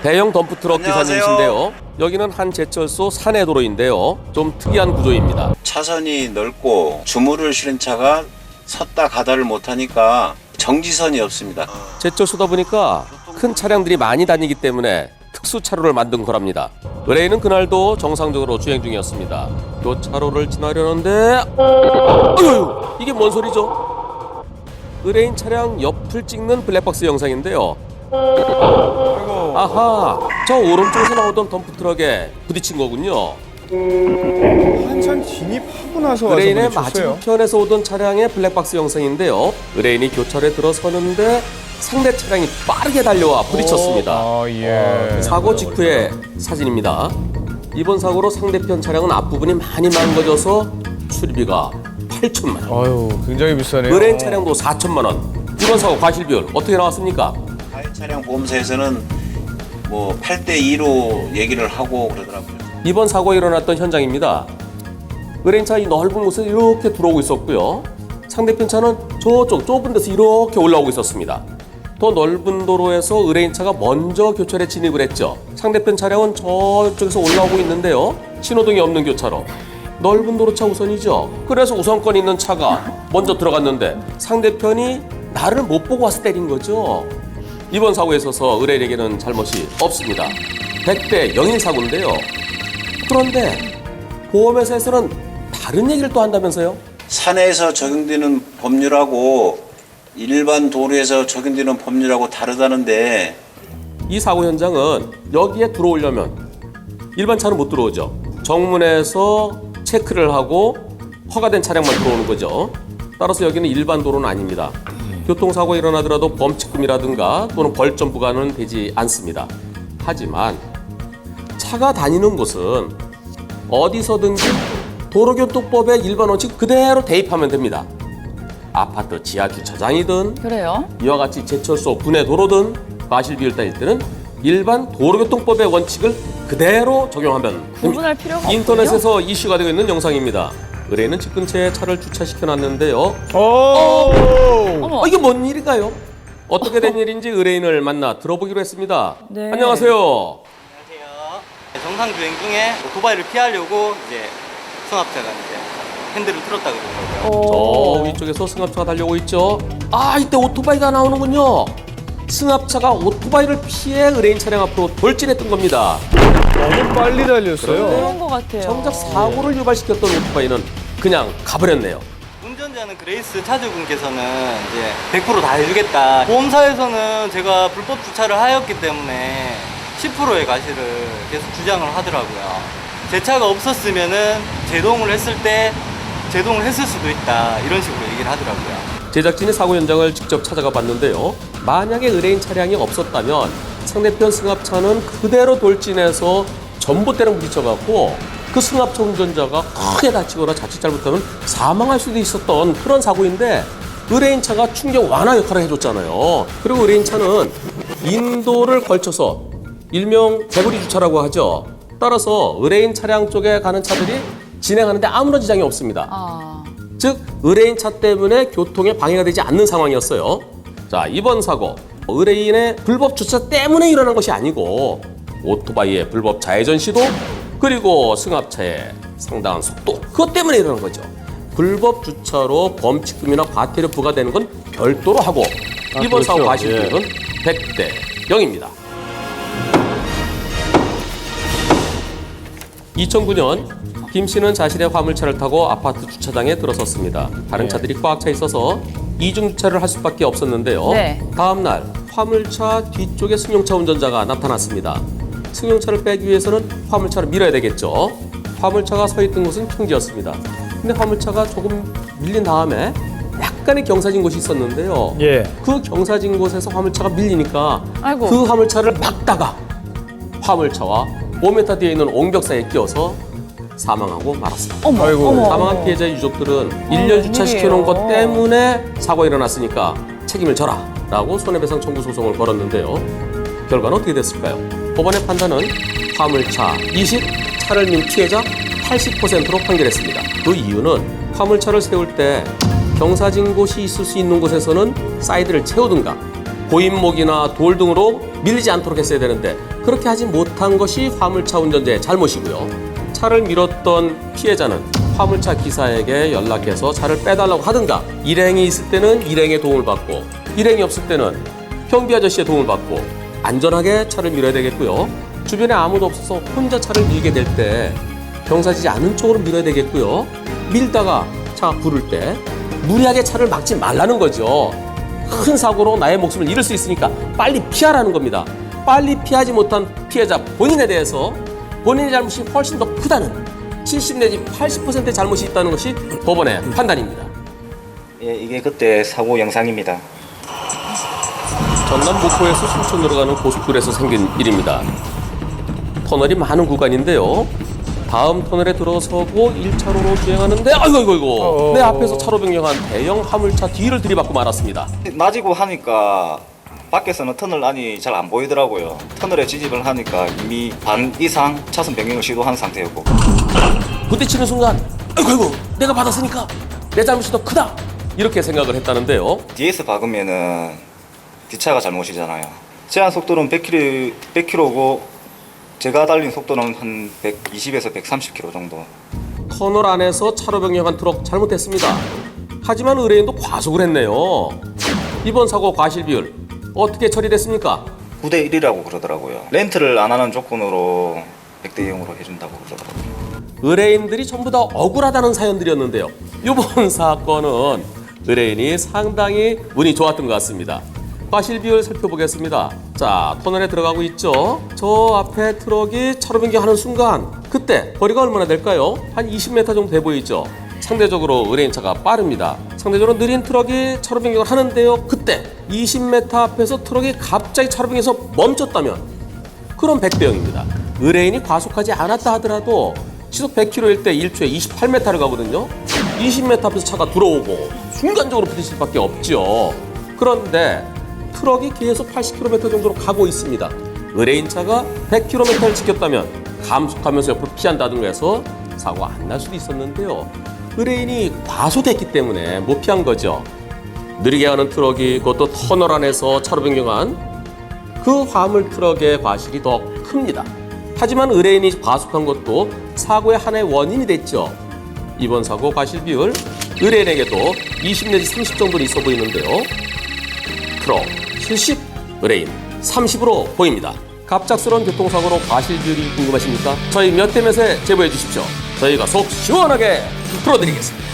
대형 덤프트럭 기사님이신데요. 여기는 한 제철소 산해도로인데요. 좀 특이한 구조입니다. 차선이 넓고 주물을 실은 차가 섰다 가다를 못하니까 정지선이 없습니다. 제철소다 보니까 큰 차량들이 많이 다니기 때문에 특수 차로를 만든 거랍니다. 의뢰인은 그날도 정상적으로 주행 중이었습니다. 교차로를 지나려는데 이게 뭔 소리죠? 의뢰인 차량 옆을 찍는 블랙박스 영상인데요. 아하, 저 오른쪽에서 나오던 덤프트럭에 부딪힌 거군요. 한참 진입하고 나서 와서 의뢰인의 부딪혔어요. 맞은편에서 오던 차량의 블랙박스 영상인데요. 의뢰인이 교차로에 들어서는데 상대 차량이 빠르게 달려와 부딪혔습니다. 사고 직후의 사진입니다. 이번 사고로 상대편 차량은 앞부분이 많이 망가져서 수리비가 8천만 원. 아유, 굉장히 비싸네요. 의뢰인 차량도 4천만 원. 이번 사고 과실 비율 어떻게 나왔습니까? 가해 차량 보험사에서는 뭐 8대2로 얘기를 하고 그러더라고요. 이번 사고가 일어났던 현장입니다. 의뢰인 차 이 넓은 곳에 이렇게 들어오고 있었고요. 상대편 차는 저쪽 좁은 데서 이렇게 올라오고 있었습니다. 더 넓은 도로에서 의뢰인 차가 먼저 교차로에 진입을 했죠. 상대편 차량은 저쪽에서 올라오고 있는데요. 신호등이 없는 교차로. 넓은 도로차 우선이죠. 그래서 우선권 있는 차가 먼저 들어갔는데 상대편이 나를 못 보고 와서 때린 거죠. 이번 사고에 있어서 의뢰인에게는 잘못이 없습니다. 100대 0인 사고인데요. 그런데 보험회사에서는 다른 얘기를 또 한다면서요? 산에서 적용되는 법률하고 일반 도로에서 적용되는 법률하고 다르다는데 이 사고 현장은 여기에 들어오려면 일반 차는 못 들어오죠. 정문에서 체크를 하고 허가된 차량만 들어오는 거죠. 따라서 여기는 일반 도로는 아닙니다. 교통사고가 일어나더라도 범칙금이라든가 또는 벌점 부과는 되지 않습니다. 하지만 차가 다니는 곳은 어디서든지 도로교통법의 일반 원칙 그대로 대입하면 됩니다. 아파트 지하 주차장이든 그래요? 이와 같이 제철소 분해 도로든 과실 비율 따질 때는 일반 도로교통법의 원칙을 그대로 적용하면 구분할 필요가 없군요. 인터넷에서 이슈가 되고 있는 영상입니다. 의뢰인은 집 근처에 차를 주차시켜놨는데요. 어머. 이게 뭔 일일까요? 어떻게 된 일인지 의뢰인을 만나 들어보기로 했습니다. 네. 안녕하세요. 안녕하세요. 정상 주행 중에 오토바이를 피하려고 이제 승합차가 이제 핸들을 틀었다 그러더라고요. 저 위쪽에서 승합차가 달려오고 있죠. 아, 이때 오토바이가 나오는군요. 승합차가 오토바이를 피해 의뢰인 차량 앞으로 돌진했던 겁니다. 너무 빨리 달렸어요. 그런 것 같아요. 정작 사고를 유발시켰던 오토바이는 그냥 가버렸네요. 운전자는 그레이스 차주분께서는 이제 100%다 해주겠다. 보험사에서는 제가 불법 주차를 하였기 때문에 10%의 과실을 계속 주장을 하더라고요. 제 차가 없었으면은 제동을 했을 수도 있다. 이런 식으로 얘기를 하더라고요. 제작진이 사고 현장을 직접 찾아가 봤는데요. 만약에 의뢰인 차량이 없었다면 상대편 승합차는 그대로 돌진해서 전봇대랑 부딪혀갖고 그 승합차 운전자가 크게 다치거나 자칫 잘못하면 사망할 수도 있었던 그런 사고인데 의뢰인 차가 충격 완화 역할을 해줬잖아요. 그리고 의뢰인 차는 인도를 걸쳐서 일명 개구리 주차라고 하죠. 따라서 의뢰인 차량 쪽에 가는 차들이 진행하는데 아무런 지장이 없습니다. 즉 의뢰인 차 때문에 교통에 방해가 되지 않는 상황이었어요. 자, 이번 사고 의뢰인의 불법 주차 때문에 일어난 것이 아니고 오토바이의 불법 좌회전 시도 그리고 승합차의 상당한 속도 그것 때문에 일어난 거죠. 불법 주차로 범칙금이나 과태료 부과되는 건 별도로 하고 이번 사고 과실 비율은 100대 0입니다. 2009년 김 씨는 자신의 화물차를 타고 아파트 주차장에 들어섰습니다. 다른 차들이 꽉 차 있어서 이중 주차를 할 수밖에 없었는데요. 네. 다음 날 화물차 뒤쪽에 승용차 운전자가 나타났습니다. 승용차를 빼기 위해서는 화물차를 밀어야 되겠죠. 화물차가 서 있던 곳은 평지였습니다. 근데 화물차가 조금 밀린 다음에 약간의 경사진 곳이 있었는데요. 그 경사진 곳에서 화물차가 밀리니까 아이고. 그 화물차를 막다가 화물차와 5m 뒤에 있는 옹벽 사이에 끼어서 사망하고 말았습니다. 어머. 사망한 피해자의 유족들은 일렬 주차시켜놓은 것 때문에 사고가 일어났으니까 책임을 져라 라고 손해배상 청구 소송을 걸었는데요. 결과는 어떻게 됐을까요? 법원의 판단은 화물차 20, 차를 민 피해자 80%로 판결했습니다. 그 이유는 화물차를 세울 때 경사진 곳이 있을 수 있는 곳에서는 사이드를 채우든가 고인목이나 돌 등으로 밀리지 않도록 했어야 되는데 그렇게 하지 못한 것이 화물차 운전자의 잘못이고요. 차를 밀었던 피해자는 화물차 기사에게 연락해서 차를 빼달라고 하든가 일행이 있을 때는 일행의 도움을 받고 일행이 없을 때는 경비 아저씨의 도움을 받고 안전하게 차를 밀어야 되겠고요. 주변에 아무도 없어서 혼자 차를 밀게 될 때 경사지지 않은 쪽으로 밀어야 되겠고요. 밀다가 차가 부를 때 무리하게 차를 막지 말라는 거죠. 큰 사고로 나의 목숨을 잃을 수 있으니까 빨리 피하라는 겁니다. 빨리 피하지 못한 피해자 본인에 대해서 본인의 잘못이 훨씬 더 크다는 70 내지 80%의 잘못이 있다는 것이 법원의 판단입니다. 예, 이게 그때 사고 영상입니다. 전남 목포에서 순천으로 가는 고속도로에서 생긴 일입니다. 터널이 많은 구간인데요. 다음 터널에 들어서고 1차로로 주행하는데 아이고 내 앞에서 차로 변경한 대형 화물차 뒤를 들이받고 말았습니다. 낮이고 하니까 밖에서는 터널 안이 잘 안 보이더라고요. 터널에 진입을 하니까 이미 반 이상 차선 변경을 시도한 상태였고 부딪히는 순간 아이고 내가 받았으니까 내 잘못이 더 크다 이렇게 생각을 했다는데요. 뒤에서 박으면은 뒷차가 잘못이잖아요. 제한 속도는 100km고 제가 달린 속도는 한 120에서 130km 정도. 터널 안에서 차로 변경한 트럭 잘못했습니다. 하지만 의뢰인도 과속을 했네요. 이번 사고 과실 비율 어떻게 처리됐습니까? 9대 1이라고 그러더라고요. 렌트를 안 하는 조건으로 100대 0으로 해준다고 그러더라고요. 의뢰인들이 전부 다 억울하다는 사연들이었는데요. 이번 사건은 의뢰인이 상당히 운이 좋았던 것 같습니다. 과실 비율 살펴보겠습니다. 자, 터널에 들어가고 있죠. 저 앞에 트럭이 차로 변경하는 순간 그때 거리가 얼마나 될까요? 한 20m 정도 돼 보이죠. 상대적으로 의뢰인 차가 빠릅니다. 상대적으로 느린 트럭이 차로 변경을 하는데요. 그때 20m 앞에서 트럭이 갑자기 차로 변경해서 멈췄다면 그럼 100대 0입니다. 의뢰인이 과속하지 않았다 하더라도 시속 100km일 때 1초에 28m를 가거든요. 20m 앞에서 차가 들어오고 순간적으로 부딪힐 수밖에 없죠. 그런데 트럭이 계속 80km 정도로 가고 있습니다. 의뢰인 차가 100km를 지켰다면 감속하면서 옆으로 피한다든가 해서 사고가 안 날 수도 있었는데요. 의뢰인이 과속했기 때문에 못 피한 거죠. 느리게 가는 트럭이 그것도 터널 안에서 차로 변경한 그 화물 트럭의 과실이 더 큽니다. 하지만 의뢰인이 과속한 것도 사고의 하나의 원인이 됐죠. 이번 사고 과실 비율 의뢰인에게도 20 내지 30 정도는 있어 보이는데요. 트럭 70, 의뢰인 30으로 보입니다. 갑작스러운 교통사고로 과실 비율이 궁금하십니까? 저희 몇 대 몇에 제보해 주십시오. 저희가 속 시원하게 풀어드리겠습니다.